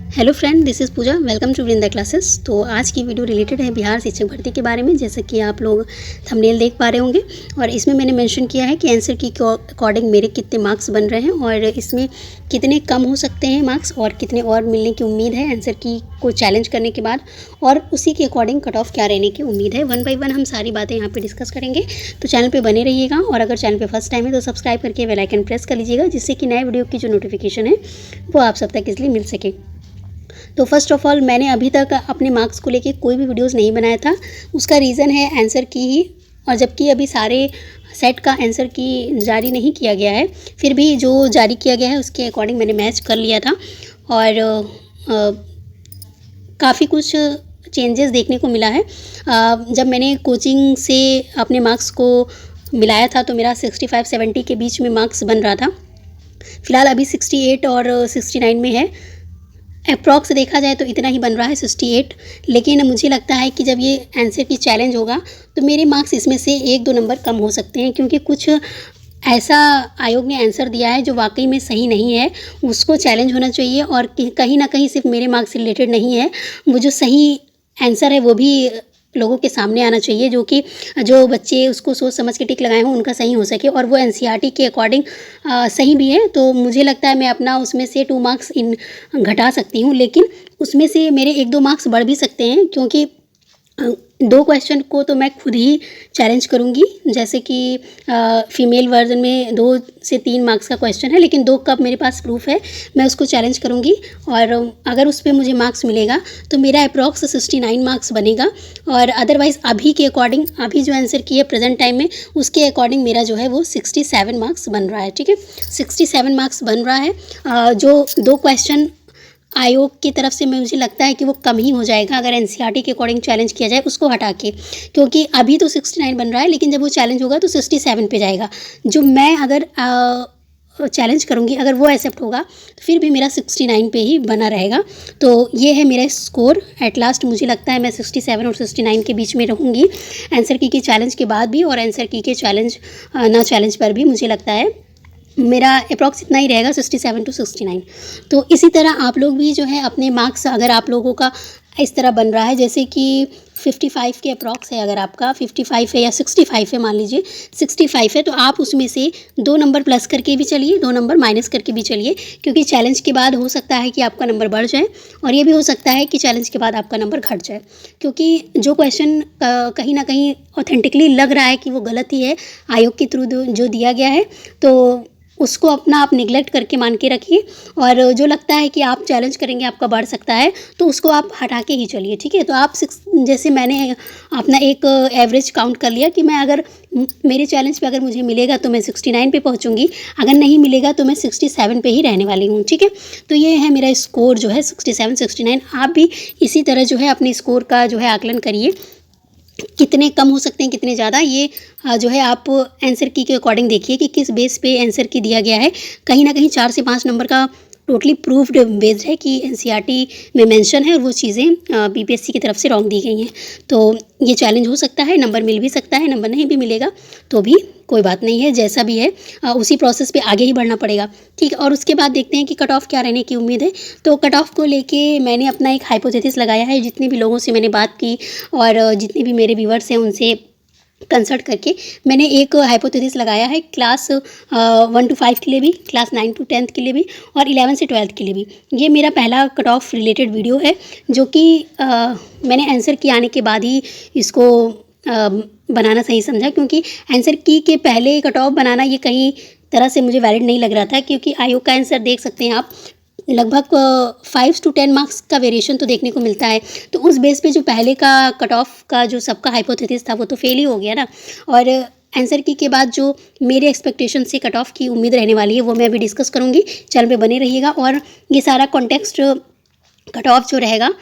Hello friend, this is Pooja. Welcome to Vrinda classes. तो आज की वीडियो रिलेटेड है बिहार शिक्षक भर्ती के बारे में। जैसे कि आप लोग थंबनेल देख पा रहे होंगे और इसमें मैंने मेंशन किया है कि आंसर की अकॉर्डिंग मेरे कितने मार्क्स बन रहे हैं और इसमें कितने कम हो सकते हैं मार्क्स और कितने और मिलने की उम्मीद है आंसर की को चैलेंज करने के बाद, और उसी के अकॉर्डिंग कट ऑफ क्या रहने की उम्मीद है। वन बाई वन हम सारी बातें यहाँ पे डिस्कस करेंगे। तो चैनल पे बने रहिएगा और अगर चैनल पे फर्स्ट टाइम है तो सब्सक्राइब करके बेल आइकन प्रेस कर लीजिएगा, जिससे कि नए वीडियो की जो नोटिफिकेशन है वो आप सब तक इसलिए मिल सके। तो फर्स्ट ऑफ ऑल, मैंने अभी तक अपने मार्क्स को लेके कोई भी वीडियोस नहीं बनाया था। उसका रीज़न है आंसर की ही, और जबकि अभी सारे सेट का आंसर की जारी नहीं किया गया है, फिर भी जो जारी किया गया है उसके अकॉर्डिंग मैंने मैच कर लिया था और काफ़ी कुछ चेंजेस देखने को मिला है। जब मैंने कोचिंग से अपने मार्क्स को मिलाया था तो मेरा 65-70 के बीच में मार्क्स बन रहा था। फ़िलहाल अभी 68 और 69 में है। अप्रॉक्स देखा जाए तो इतना ही बन रहा है 68, लेकिन मुझे लगता है कि जब ये आंसर की चैलेंज होगा तो मेरे मार्क्स इसमें से 1-2 नंबर कम हो सकते हैं, क्योंकि कुछ ऐसा आयोग ने आंसर दिया है जो वाकई में सही नहीं है। उसको चैलेंज होना चाहिए और कहीं ना कहीं सिर्फ मेरे मार्क्स से रिलेटेड नहीं है, वो जो सही आंसर है वो भी लोगों के सामने आना चाहिए, जो कि जो बच्चे उसको सोच समझ के टिक लगाए हों उनका सही हो सके, और वो एनसीईआरटी के अकॉर्डिंग सही भी है। तो मुझे लगता है मैं अपना उसमें से 2 मार्क्स घटा सकती हूँ, लेकिन उसमें से मेरे 1-2 मार्क्स बढ़ भी सकते हैं, क्योंकि 2 क्वेश्चन को तो मैं खुद ही चैलेंज करूँगी। जैसे कि फ़ीमेल वर्जन में 2 से 3 मार्क्स का क्वेश्चन है, लेकिन 2 का मेरे पास प्रूफ है, मैं उसको चैलेंज करूँगी और अगर उस पे मुझे मार्क्स मिलेगा तो मेरा अप्रॉक्स 69 मार्क्स बनेगा। और अदरवाइज़ अभी के अकॉर्डिंग, अभी जो आंसर की है प्रेजेंट टाइम में, उसके अकॉर्डिंग मेरा जो है वो 67 मार्क्स बन रहा है। ठीक है, 67 मार्क्स बन रहा है। जो 2 क्वेश्चन आयोग की तरफ से मुझे लगता है कि वो कम ही हो जाएगा अगर एनसीईआरटी के अकॉर्डिंग चैलेंज किया जाए उसको हटा के, क्योंकि अभी तो 69 बन रहा है, लेकिन जब वो चैलेंज होगा तो 67 पे जाएगा। जो मैं अगर चैलेंज करूँगी, अगर वो एक्सेप्ट होगा तो फिर भी मेरा 69 पे ही बना रहेगा। तो ये है मेरा स्कोर एट लास्ट। मुझे लगता है मैं 67 और 69 के बीच में रहूँगी आंसर की चैलेंज के बाद भी, और आंसर की के चैलेंज ना चैलेंज पर भी मुझे लगता है मेरा अप्रॉक्स इतना ही रहेगा, 67 टू 69। तो इसी तरह आप लोग भी जो है अपने मार्क्स, अगर आप लोगों का इस तरह बन रहा है जैसे कि 55 के अप्रॉक्स है, अगर आपका 55 है या 65 है, मान लीजिए 65 है, तो आप उसमें से 2 नंबर प्लस करके भी चलिए, 2 नंबर माइनस करके भी चलिए, क्योंकि चैलेंज के बाद हो सकता है कि आपका नंबर बढ़ जाए और ये भी हो सकता है कि चैलेंज के बाद आपका नंबर घट जाए, क्योंकि जो क्वेश्चन कहीं ना कहीं ऑथेंटिकली लग रहा है कि वो गलत ही है आयोग के थ्रू जो दिया गया है, तो उसको अपना आप निगलेक्ट करके मान के रखिए, और जो लगता है कि आप चैलेंज करेंगे आपका बढ़ सकता है तो उसको आप हटा के ही चलिए। ठीक है, तो आप जैसे मैंने अपना एक एवरेज काउंट कर लिया कि मैं अगर मेरे चैलेंज पे अगर मुझे मिलेगा तो मैं 69 पे पहुंचूंगी, अगर नहीं मिलेगा तो मैं 67 पे ही रहने वाली हूँ। ठीक है, तो ये है मेरा स्कोर जो है 67-69। आप भी इसी तरह जो है अपने स्कोर का जो है आकलन करिए, कितने कम हो सकते हैं कितने ज़्यादा, ये जो है आप आंसर की के अकॉर्डिंग देखिए कि किस बेस पे आंसर की दिया गया है। कहीं ना कहीं 4 से 5 नंबर का टोटली प्रूफ्ड बेस्ड है कि एनसीईआरटी में मेंशन है और वो चीज़ें बीपीएससी की तरफ से रॉन्ग दी गई हैं। तो ये चैलेंज हो सकता है, नंबर मिल भी सकता है, नंबर नहीं भी मिलेगा तो भी कोई बात नहीं है, जैसा भी है उसी प्रोसेस पे आगे ही बढ़ना पड़ेगा। ठीक है, और उसके बाद देखते हैं कि कट ऑफ क्या रहने की उम्मीद है। तो कट ऑफ को लेके मैंने अपना एक हाइपोथेसिस लगाया है। जितने भी लोगों से मैंने बात की और जितने भी मेरे व्यूअर्स हैं उनसे कंसल्ट करके मैंने एक हाइपोथेसिस लगाया है, क्लास 1 to 5 के लिए भी, क्लास 9 to 10 के लिए भी, और 11 से 12 के लिए भी। ये मेरा पहला कट ऑफ रिलेटेड वीडियो है, जो कि मैंने आंसर की आने के बाद ही इसको बनाना सही समझा, क्योंकि आंसर की के पहले कट ऑफ बनाना ये कहीं तरह से मुझे वैलिड नहीं लग रहा था, क्योंकि आयोग का आंसर देख सकते हैं आप, लगभग 5 to 10 मार्क्स का वेरिएशन तो देखने को मिलता है। तो उस बेस पे जो पहले का कट ऑफ का जो सबका हाइपोथेसिस था वो तो फेल ही हो गया ना, और आंसर की के बाद जो मेरे एक्सपेक्टेशन से कट ऑफ की उम्मीद रहने वाली है वो मैं अभी डिस्कस करूँगी। चैनल पे बने रहिएगा, और ये सारा कॉन्टेक्स्ट कट ऑफ जो रहेगा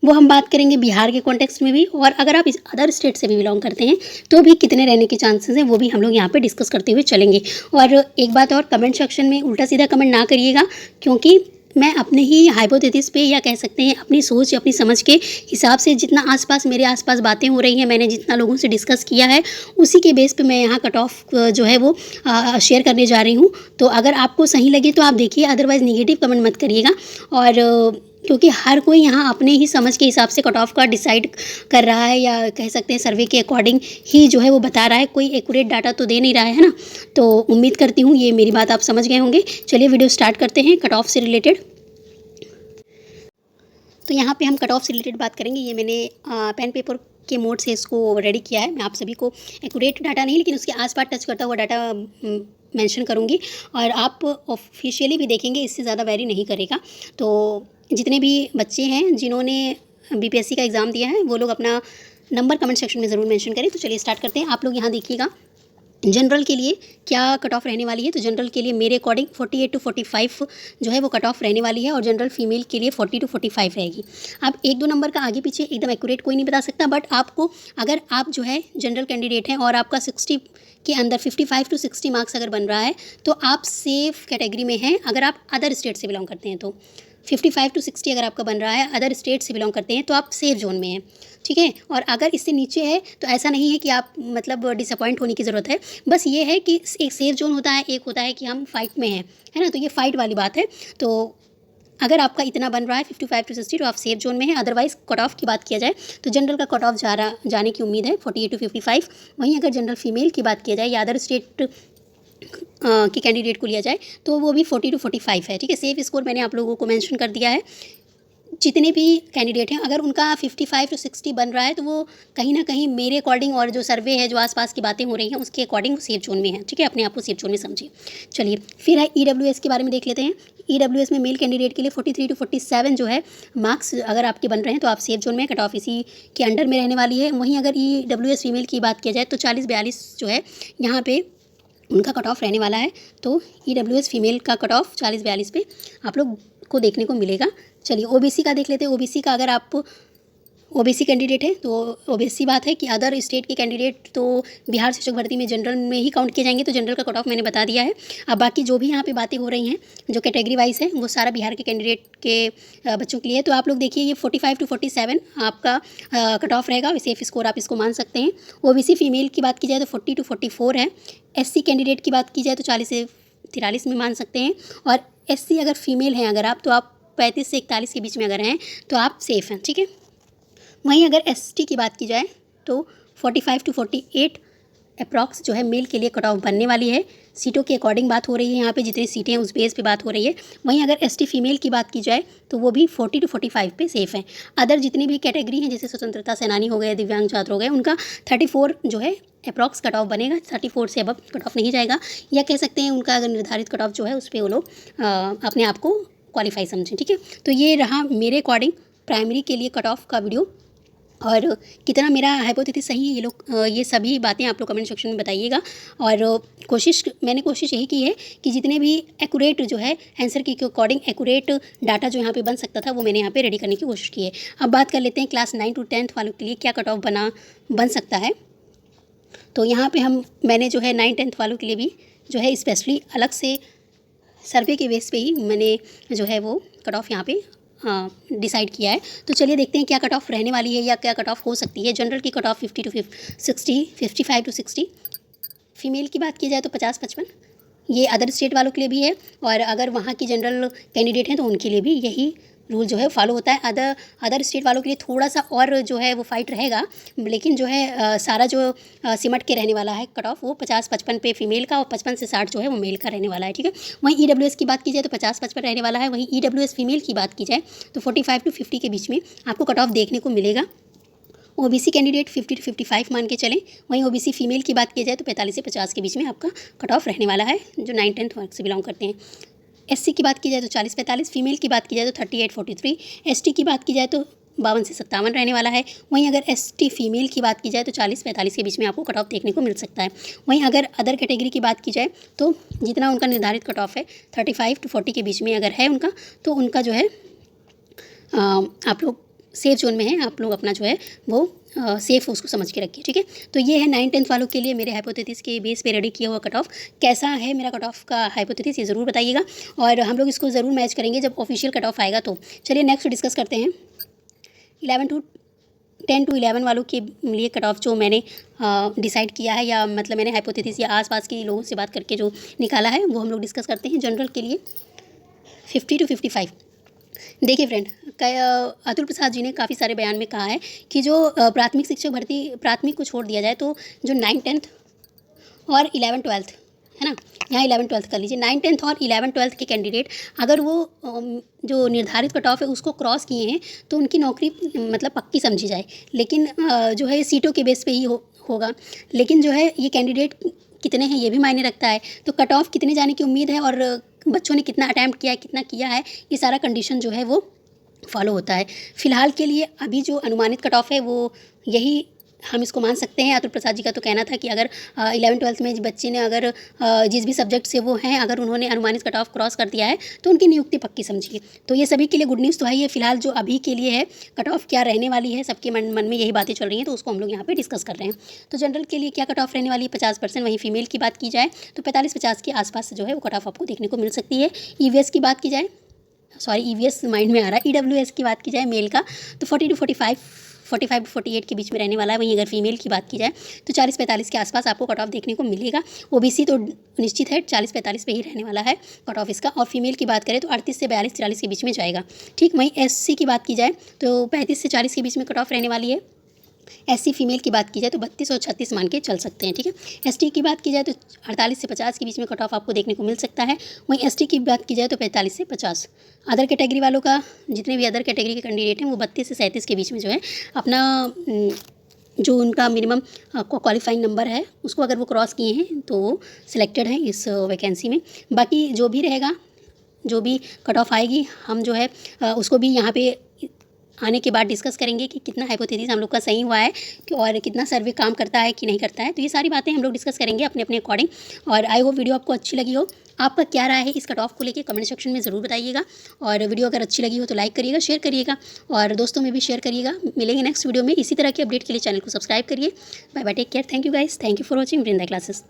वो हम बात करेंगे बिहार के कॉन्टेक्स्ट में भी, और अगर आप इस अदर स्टेट से भी बिलोंग करते हैं तो भी कितने रहने के चांसेस हैं वो भी हम लोग यहाँ पे डिस्कस करते हुए चलेंगे। और एक बात और, कमेंट सेक्शन में उल्टा सीधा कमेंट ना करिएगा, क्योंकि मैं अपने ही हाइपोथेसिस पे, या कह सकते हैं अपनी सोच या अपनी समझ के हिसाब से, जितना आसपास मेरे आसपास बातें हो रही हैं, मैंने जितना लोगों से डिस्कस किया है उसी के बेस पे मैं यहाँ कट ऑफ जो है वो शेयर करने जा रही हूँ। तो अगर आपको सही लगे तो आप देखिए, अदरवाइज़ निगेटिव कमेंट मत करिएगा। और क्योंकि हर कोई यहाँ अपने ही समझ के हिसाब से कट ऑफ का डिसाइड कर रहा है, या कह सकते हैं सर्वे के अकॉर्डिंग ही जो है वो बता रहा है, कोई एक्यूरेट डाटा तो दे नहीं रहा है ना। तो उम्मीद करती हूँ ये मेरी बात आप समझ गए होंगे। चलिए वीडियो स्टार्ट करते हैं कट ऑफ से रिलेटेड। तो यहाँ पे हम कट ऑफ से रिलेटेड बात करेंगे। ये मैंने पेन पेपर के मोड से इसको रेडी किया है। मैं आप सभी को एक्यूरेट डाटा नहीं, लेकिन उसके आसपास टच करता हुआ डाटा मेंशन करूँगी, और आप ऑफिशियली भी देखेंगे, इससे ज़्यादा वेरी नहीं करेगा। तो जितने भी बच्चे हैं जिन्होंने बीपीएससी का एग्ज़ाम दिया है वो लोग अपना नंबर कमेंट सेक्शन में ज़रूर मेंशन करें। तो चलिए स्टार्ट करते हैं। आप लोग यहाँ देखिएगा जनरल के लिए क्या कट ऑफ रहने वाली है। तो जनरल के लिए मेरे अकॉर्डिंग 48 to 45 जो है वो कट ऑफ रहने वाली है, और जनरल फीमेल के लिए 40 to 45 रहेगी। आप 1-2 नंबर का आगे पीछे एकदम एक्यूरेट कोई नहीं बता सकता, बट आपको अगर आप जो है जनरल कैंडिडेट हैं और आपका 60 के अंदर 55 to 60 मार्क्स अगर बन रहा है तो आप सेफ कैटेगरी में हैं। अगर आप अदर स्टेट से बिलोंग करते हैं तो 55 to 60 अगर आपका बन रहा है, अदर स्टेट से बिलोंग करते हैं, तो आप सेफ जोन में हैं, ठीक है। और अगर इससे नीचे है तो ऐसा नहीं है कि आप मतलब डिसअपॉइंट होने की ज़रूरत है। बस ये है कि एक सेफ जोन होता है, एक होता है कि हम फाइट में हैं, है ना। तो ये फाइट वाली बात है। तो अगर आपका इतना बन रहा है 55 to 60 तो आप सेफ जोन में हैं। अदरवाइज़ कट ऑफ की बात किया जाए तो जनरल का कट ऑफ जाने की उम्मीद है 48 to 55। वहीं अगर जनरल फीमेल की बात किया जाए या अदर स्टेट के कैंडिडेट को लिया जाए तो वो भी 40 to 45 है, ठीक है। सेफ स्कोर मैंने आप लोगों को मेंशन कर दिया है। जितने भी कैंडिडेट हैं अगर उनका 55 to 60 बन रहा है तो वो कहीं ना कहीं मेरे अकॉर्डिंग, और जो सर्वे है, जो आसपास की बातें हो रही हैं उसके अकॉर्डिंग सेफ जोन में है, ठीक है। अपने आप को सेफ जोन में समझिए। चलिए फिर है EWS के बारे में देख लेते हैं। EWS में मेल कैंडिडेट के लिए 43 to 47 जो है मार्क्स अगर आपके बन रहे हैं तो आप सेफ जोन में, कट ऑफ इसी के अंडर में रहने वाली है। वहीं अगर EWS फीमेल की बात किया जाए तो 40-42 जो है यहाँ पे उनका कट ऑफ रहने वाला है। तो EWS फीमेल का कट ऑफ 40-42 पे आप लोग को देखने को मिलेगा। चलिए OBC का देख लेते हैं। OBC का अगर आप OBC कैंडिडेट है तो OBC बात है कि अदर स्टेट के कैंडिडेट तो बिहार शिक्षक भर्ती में जनरल में ही काउंट किए जाएंगे। तो जनरल का कट ऑफ मैंने बता दिया है। अब बाकी जो भी यहाँ पे बातें हो रही हैं जो कैटेगरी वाइज है वो सारा बिहार के कैंडिडेट के बच्चों के लिए। तो आप लोग देखिए ये 45 to 47 आपका कट ऑफ रहेगा। सेफ स्कोर आप इसको मान सकते हैं। OBC फीमेल की बात की जाए तो 40 to 44 है। SC कैंडिडेट की बात की जाए तो 40 से 43 में मान सकते हैं। और SC अगर फीमेल हैं अगर आप, तो आप 35 से 41 के बीच में अगर हैं तो आप सेफ़ हैं, ठीक है। वहीं अगर ST की बात की जाए तो 45 to 48 अप्रॉक्स जो है मेल के लिए कट ऑफ बनने वाली है। सीटों के अकॉर्डिंग बात हो रही है, यहाँ पे जितनी सीटें हैं उस बेस पे बात हो रही है। वहीं अगर ST फीमेल की बात की जाए तो वो भी 40 to 45 पे सेफ़ हैं। अदर जितनी भी कैटेगरी हैं जैसे स्वतंत्रता सेनानी हो गए, दिव्यांग छात्र हो गए, उनका 34 जो है अप्रॉक्स कट ऑफ बनेगा। 34 से अब कट ऑफ नहीं जाएगा, या कह सकते हैं उनका अगर निर्धारित कट ऑफ जो है उस पर वो लोग अपने आप को क्वालिफाई समझें, ठीक है। तो ये रहा मेरे अकॉर्डिंग प्राइमरी के लिए कट ऑफ का वीडियो। और कितना मेरा हाइपोथेसिस सही है ये सभी बातें आप लोग कमेंट सेक्शन में बताइएगा। और मैंने कोशिश यही की है कि जितने भी एक्यूरेट जो है आंसर की अकॉर्डिंग एक्यूरेट डाटा जो यहाँ पे बन सकता था वो मैंने यहाँ पे रेडी करने की कोशिश की है। अब बात कर लेते हैं क्लास 9 to 10 वालों के लिए क्या कट ऑफ बन सकता है। तो यहाँ पे मैंने जो है 9-10 वालों के लिए भी जो है स्पेशली अलग से सर्वे के बेस पे ही मैंने जो है वो कट ऑफ यहाँ पे डिसाइड किया है। तो चलिए देखते हैं क्या कट ऑफ रहने वाली है या क्या कट ऑफ हो सकती है। जनरल की cut off 50 to 60, 55 to 60। Female की बात की जाए तो 50-55। ये अदर स्टेट वालों के लिए भी है, और अगर वहाँ की जनरल कैंडिडेट हैं तो उनके लिए भी यही रूल जो है फॉलो होता है। अदर स्टेट वालों के लिए थोड़ा सा और जो है वो फाइट रहेगा, लेकिन जो है सारा जो सिमट के रहने वाला है कट ऑफ वो 50-55 पे फीमेल का, और 55 से 60 जो है वो मेल का रहने वाला है, ठीक है। वहीं EWS की बात की जाए तो 50-55 रहने वाला है। वहीं EWS फीमेल की बात की जाए तो 45 to 50 के बीच में आपको कट ऑफ देखने को मिलेगा। OBC कैंडिडेट 50 to 55 मान के चलें। वहीं OBC फीमेल की बात की जाए तो 45 से 50 के बीच में आपका कट ऑफ रहने वाला है जो 9-10 वर्ग से बिलोंग करते हैं। SC की बात की जाए तो 40-45, फीमेल की बात की जाए तो 38-43, ST की बात की जाए तो 52 से 57 रहने वाला है। वहीं अगर ST फीमेल की बात की जाए तो 40-45 के बीच में आपको कट ऑफ देखने को मिल सकता है। वहीं अगर अदर कैटेगरी की बात की जाए तो जितना उनका निर्धारित कट ऑफ है 35 to 40 के बीच में अगर है उनका, तो उनका जो है आप लोग सेफ जोन में है। आप लोग अपना जो है वो सेफ़ उसको समझ के रखिए, ठीक है। तो ये है 9-10 वालों के लिए मेरे हाइपोथेसिस के बेस पे रेडी किया हुआ कट ऑफ। कैसा है मेरा कट ऑफ का हाइपोथेसिस ये ज़रूर बताइएगा, और हम लोग इसको ज़रूर मैच करेंगे जब ऑफिशियल कट ऑफ आएगा। तो चलिए नेक्स्ट डिस्कस करते हैं 10 to 11 वालों के लिए कट ऑफ जो मैंने डिसाइड किया है, या मतलब मैंने हाइपोथेसिस या आसपास के लोगों से बात करके जो निकाला है वो हम लोग डिस्कस करते हैं। जनरल के लिए 50 to 55 देखिए फ्रेंड, अतुल प्रसाद जी ने काफ़ी सारे बयान में कहा है कि जो प्राथमिक शिक्षक भर्ती, प्राथमिक को छोड़ दिया जाए तो जो 9th-10th और 11th-12th है ना, यहाँ 11th-12th कर लीजिए, 9th-10th और 11th-12th के कैंडिडेट अगर वो जो निर्धारित कट ऑफ है उसको क्रॉस किए हैं तो उनकी नौकरी मतलब पक्की समझी जाए। लेकिन जो है सीटों के बेस पे ही होगा। लेकिन जो है ये कैंडिडेट कितने हैं ये भी मायने रखता है। तो कट ऑफ कितने जाने की उम्मीद है और बच्चों ने कितना अटैम्प्ट किया है, कितना किया है, ये सारा कंडीशन जो है वो फॉलो होता है। फ़िलहाल के लिए अभी जो अनुमानित कट ऑफ है वो यही हम इसको मान सकते हैं। अतुल प्रसाद जी का तो कहना था कि अगर 11th-12th में बच्चे ने अगर जिस भी सब्जेक्ट से वो हैं अगर उन्होंने अनुमानित कट ऑफ क्रॉस कर दिया है तो उनकी नियुक्ति पक्की समझिए। तो ये सभी के लिए गुड न्यूज़ तो है ही। फ़िलहाल जो अभी के लिए है कट ऑफ क्या रहने वाली है, सबके मन में यही बातें चल रही हैं, तो उसको हम लोग यहाँ पे डिस्कस कर रहे हैं। तो जनरल के लिए क्या कट ऑफ रहने वाली है 50%। वहीं फीमेल की बात की जाए तो 45-50 के आसपास जो है वो कट ऑफ आपको देखने को मिल सकती है। ईवीएस की बात की जाए, सॉरी ईवीएस माइंड में आ रहा है, ईडब्ल्यूएस की बात की जाए मेल का तो 45-48 के बीच में रहने वाला है। वहीं अगर फीमेल की बात की जाए तो 40-45 के आसपास आपको कट ऑफ देखने को मिलेगा। ओबीसी तो निश्चित है 40-45 पे ही रहने वाला है कट ऑफ इसका। और फीमेल की बात करें तो 38 से 42-43 के बीच में जाएगा। ठीक, वहीं एससी की बात की जाए तो 35 से 40 के बीच में कट ऑफ रहने वाली है। एससी फीमेल की बात की जाए तो 32 और 36 मान के चल सकते हैं। ठीक है, एसटी की बात की जाए तो 48 से 50 के बीच में कट ऑफ आपको देखने को मिल सकता है। वहीं एसटी की बात की जाए तो 45 से 50। अदर कैटेगरी वालों का, जितने भी अदर कैटेगरी के कैंडिडेट हैं वो 32 से 37 के बीच में जो है अपना जो उनका मिनिमम क्वालिफाइंग नंबर है उसको अगर वो क्रॉस किए हैं तो वो सिलेक्टेड हैं इस वैकेंसी में। बाकी जो भी रहेगा, जो भी कट ऑफ आएगी हम जो है उसको भी यहाँ पे आने के बाद डिस्कस करेंगे कि कितना हाइपोथेसिस हम लोग का सही हुआ है कि और कितना सर्वे काम करता है कि नहीं करता है। तो ये सारी बातें हम लोग डिस्कस करेंगे अपने अपने अकॉर्डिंग। और आई होप वीडियो आपको अच्छी लगी हो। आपका क्या राय है इस कट ऑफ को लेके कमेंट सेक्शन में ज़रूर बताइएगा। और वीडियो अगर अच्छी लगी हो तो लाइक करिएगा, शेयर करिएगा और दोस्तों में भी शेयर करिएगा। मिलेंगे नेक्स्ट वीडियो में। इसी तरह के अपडेट के लिए चैनल को सब्सक्राइब करिए। Bye bye, take care, thank you guys, thank you for watching Vrinda classes.